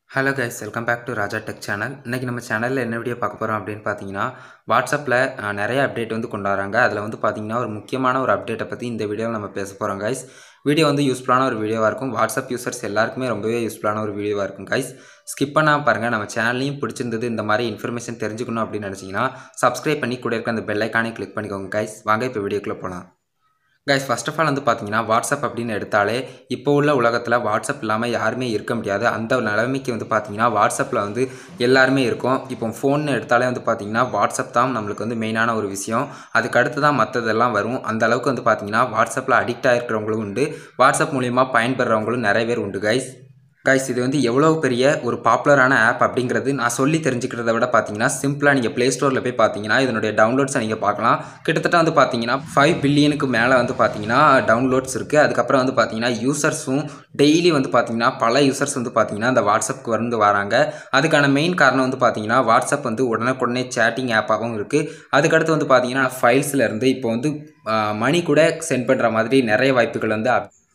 Hello guys, welcome back to Raja Tech channel. இன்னைக்கு நம்ம சேனல்ல என்ன வீடியோ பார்க்க போறோம் அப்படினு பாத்தீங்கன்னா WhatsAppல நிறைய அப்டேட் வந்து கொண்டு வராங்க. அதுல வந்து பாத்தீங்கன்னா ஒரு முக்கியமான ஒரு அப்டேட்ட பத்தி இந்த வீடியோல நம்ம பேச போறோம் guys. வீடியோ வந்து யூஸ்ஃபுல்லான ஒரு வீடியோவா இருக்கும். WhatsApp யூசர்ஸ் எல்லாருக்குமே ரொம்பவே யூஸ்ஃபுல்லான ஒரு வீடியோவா இருக்கும் guys. ஸ்கிப் பண்ணாம பாருங்க. நம்ம சேனலையும் பிடிச்சிருந்தது இந்த மாதிரி இன்ஃபர்மேஷன் தெரிஞ்சுக்கணும் அப்படி நினைச்சீங்கன்னா Subscribe பண்ணி கூட இருக்க அந்த பெல் ஐகானை கிளிக் பண்ணிக்கோங்க guys. வாங்க இப்போ வீடியோக்குள்ள போலாம். Guys, first of all வந்து பாத்தீங்கன்னா WhatsApp அப்படினு எடுத்தாலே இப்போ உள்ள உலகத்துல WhatsApp இல்லாம யாருமே இருக்க முடியாது. அந்த நிலைமைக்கு வந்து பாத்தீங்கன்னா WhatsAppல வந்து எல்லாரும் இருக்கோம். இப்போ ஃபோன் எடுத்தாலே வந்து பாத்தீங்கன்னா WhatsApp தான் நமக்கு வந்து மெயினான ஒரு விஷயம். அதுக்கு அடுத்து தான் மத்ததெல்லாம் வரும். அந்த அளவுக்கு வந்து பாத்தீங்கன்னா WhatsAppல அடிக்ட் ஆயிருக்கிறவங்களும் உண்டு. WhatsApp மூலமா பயன்பெறறவங்களும் நிறைய பேர் உண்டு guys. இது வந்து எவ்வளவு பெரிய ஒரு பாப்புலரான ஆப் அப்படிங்கிறது நான் சொல்லி தெரிஞ்சுக்கிறத விட பாத்தீங்கன்னா சிம்பிளா நீங்க Play Storeல போய் பாத்தீங்கன்னா இதனுடைய டவுன்லோட்ஸ் நீங்க பார்க்கலாம். கிட்டத்தட்ட வந்து பாத்தீங்கன்னா 5 பில்லியனுக்கு மேல வந்து பாத்தீங்கன்னா டவுன்லோட்ஸ் இருக்கு. அதுக்கு அப்புறம் வந்து பாத்தீங்கன்னா யூசர்ஸும் டெய்லி வந்து பாத்தீங்கன்னா பல யூசர்ஸ் வந்து பாத்தீங்கன்னா அந்த WhatsAppக்கு வந்து வராங்க. அதுக்கான மெயின் காரணம் வந்து பாத்தீங்கன்னா WhatsApp வந்து உடனுக்குடனே சேட்டிங் ஆப்பாவும் இருக்கு. அதுக்கு அடுத்து வந்து பாத்தீங்கன்னா ஃபைல்ஸ்ல இருந்து இப்போ வந்து மணி கூட சென்ட் பண்ற மாதிரி நிறைய வாய்ப்புகள் வந்து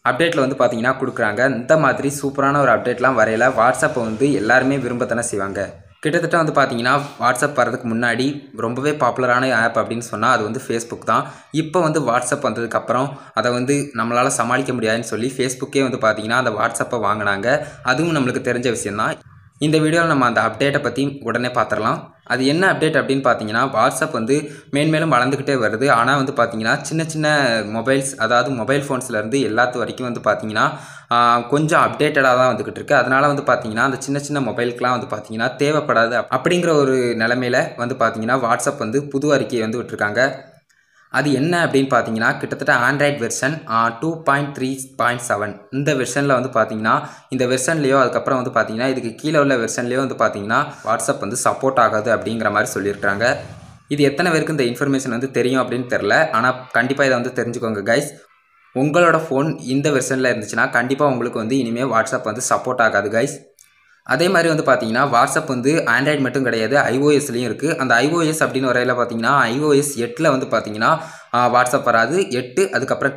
அப்டேட்ல வந்து பாத்தீங்கன்னா கொடுக்குறாங்க. இந்த மாதிரி சூப்பரான ஒரு அப்டேட்லாம் வரையில WhatsApp வந்து எல்லாரும் விரும்பத்தானே செய்வாங்க. கிட்டத்தட்ட வந்து பாத்தீங்கன்னா WhatsApp வரதுக்கு முன்னாடி ரொம்பவே பாப்புலரான ஆப் அப்படினு சொன்னா அது வந்து Facebook தான். இப்போ வந்து WhatsApp வந்ததுக்கு அப்புறம் அத வந்து நம்மளால சமாளிக்க முடியாதுன்னு சொல்லி Facebookே வந்து பாத்தீங்கன்னா அந்த WhatsApp வாங்குனாங்க. அதுவும் நமக்கு தெரிஞ்ச விஷயம் தான். இந்த வீடியோல நம்ம அந்த அப்டேட்ட பத்தி உடனே பாத்துறலாம். அது என்ன அப்டேட் அப்படினு பாத்தீங்கன்னா WhatsApp வந்து மேன்மேலும் வளர்ந்துக்கிட்டே வருது. ஆனா வந்து பாத்தீங்கன்னா சின்ன சின்ன மொபைல்ஸ் அதாவது மொபைல் ஃபோன்ஸ்ல இருந்து எல்லாத்து வரைக்கும் வந்து பாத்தீங்கன்னா கொஞ்சம் அப்டேட்டடா தான் வந்துகிட்டு இருக்கு. அதனால வந்து பாத்தீங்கன்னா அந்த சின்ன சின்ன மொபைலுக்குலாம் வந்து பாத்தீங்கன்னா தேவைப்படாது அப்படிங்கிற ஒரு நிலைமையில வந்து பாத்தீங்கன்னா WhatsApp வந்து புது அறிக்கையை வந்து விட்டுருக்காங்க. அது என்ன அப்படினு பாத்தீங்கன்னா கிட்டத்தட்ட Android வெர்ஷன் 2.3.7 இந்த வெர்ஷன்ல வந்து பாத்தீங்கன்னா இந்த வெர்ஷன்லயோ அதுக்கு அப்புறம் வந்து பாத்தீங்கன்னா இதுக்கு கீழ உள்ள வெர்ஷன்லயோ வந்து பாத்தீங்கன்னா WhatsApp வந்து சப்போர்ட் ஆகாது அப்படிங்கிற மாதிரி சொல்லிருக்காங்க. இது எத்தனை பேருக்கு இந்த இன்ஃபர்மேஷன் வந்து தெரியும் அப்படினு தெரியல. ஆனா கண்டிப்பா இத வந்து தெரிஞ்சுக்கோங்க guys. உங்களோட ஃபோன் இந்த வெர்ஷன்ல இருந்துச்சுனா கண்டிப்பா உங்களுக்கு வந்து இனிமே WhatsApp வந்து சப்போர்ட் ஆகாது guys. அதே மாதிரி வந்து பாத்தீங்கன்னா WhatsApp வந்து Android மட்டும் கிடையாது iOSலயும் இருக்கு. அந்த iOS அப்படினு வரையில பாத்தீங்கன்னா iOS 8ல வந்து பாத்தீங்கன்னா WhatsApp வராது. 8 அதுக்கு அப்புறம்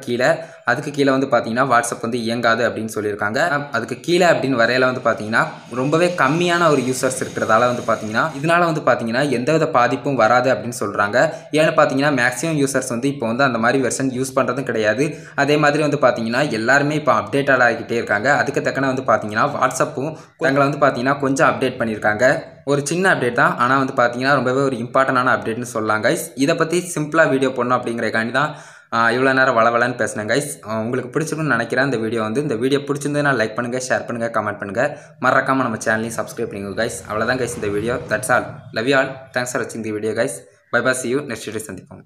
அதுக்கு கீழ வந்து பாத்தீங்கன்னா WhatsApp வந்து இயங்காது அப்படினு சொல்லிருக்காங்க. அதுக்கு கீழ அப்படினு வரையில வந்து பாத்தீங்கன்னா ரொம்பவே கம்மியான ஒரு யூசர்ஸ் இருக்குறதால வந்து பாத்தீங்கன்னா இதனால வந்து பாத்தீங்கன்னா எந்தவித பாதிப்பும் வராது அப்படினு சொல்றாங்க. ஏன்னு பாத்தீங்கன்னா மேக்ஸिमम யூசர்ஸ் வந்து இப்போ வந்து அந்த மாதிரி வெர்ஷன் யூஸ் பண்றதும் கிடையாது. அதே மாதிரி வந்து பாத்தீங்கன்னா எல்லாரும் இப்போ அப்டேட்டட் ஆகிட்டே இருக்காங்க. அதுக்கு தக்கன வந்து பாத்தீங்கன்னா WhatsAppம் தங்களை வந்து பாத்தீங்கன்னா கொஞ்சம் அப்டேட் பண்ணிருக்காங்க. ஒரு சின்ன அப்டேட் தான். ஆனா வந்து பாத்தீங்கன்னா ரொம்பவே ஒரு இம்பார்ட்டன்டான அப்டேட்னு சொல்லலாம் guys. இத பத்தி சிம்பிளா வீடியோ போடணும் அப்படிங்கறதுக்காண்டி தான் இவ்வளவு நேரம் வளவளன்னு பேசினேன் guys. உங்களுக்கு பிடிச்சிருக்கும்னு நினைக்கிறேன் இந்த வீடியோ பிடிச்சிருந்தா லைக் பண்ணுங்க, ஷேர் பண்ணுங்க, கமெண்ட் பண்ணுங்க. மறக்காம நம்ம சேனலையும் Subscribe பண்ணிக்கோங்க guys. அவ்வளவுதான் guys இந்த video. That's all. Love you all. Thanks for watching the video guys. Bye bye. See you next video சந்திப்போம்.